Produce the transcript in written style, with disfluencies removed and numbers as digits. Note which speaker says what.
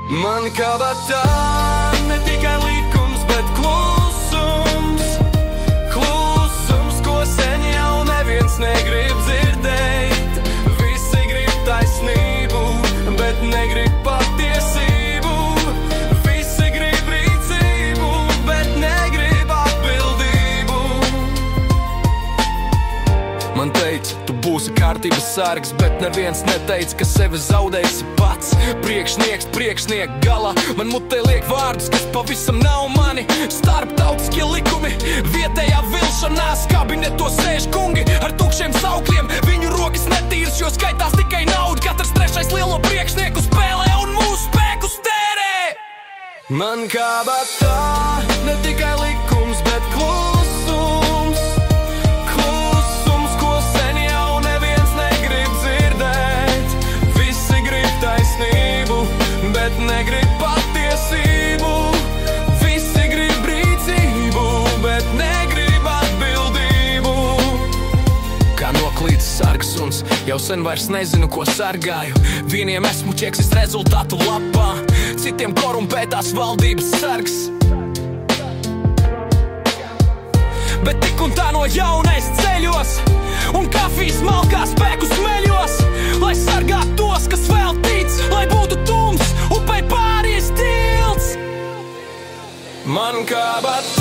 Speaker 1: Man kabatā ne tikai likums, bet klusums. Klusums, ko sen jau neviens negrib dzirdēt. Visi grib taisnību, bet negrib patiesību. Visi grib rīcību, bet negrib atbildību. Man teica, tu būsi kārtības sargs, bet neviens neteica, ka sevi zaudēsi pats. Priekšnieks galā, man mutē liek vārdus, kas pavisam nav mani. Starptautiskie likumi, vietējā vilšanās, kabinetos sēž kungi ar tukšiem saukļiem. Viņu rokas netīras, jo skaitās tikai nauda. Katrs trešais lielo priekšnieku spēlē un mūsu spēkus tērē. Man kabatā ne tikai likums, bet klusums. Klusums, ko sen jau neviens negrib dzirdēt. Visi grib taisnību, bet negrib patiesību. Visi grib rīcību, bet negrib atbildību. Kā noklīdis sargs suns, jau sen vairs nezinu, ko sargāju. Vieniem esmu ķeksis rezultātu lapā, citiem korumpētās valdības sargs. Bet tik un tā no jauna es ceļos, un kafijas malkā spēku smeļos, lai sargātu tos, kas vēl tic, lai būtu tums, upei pāries tilts. Man kabatā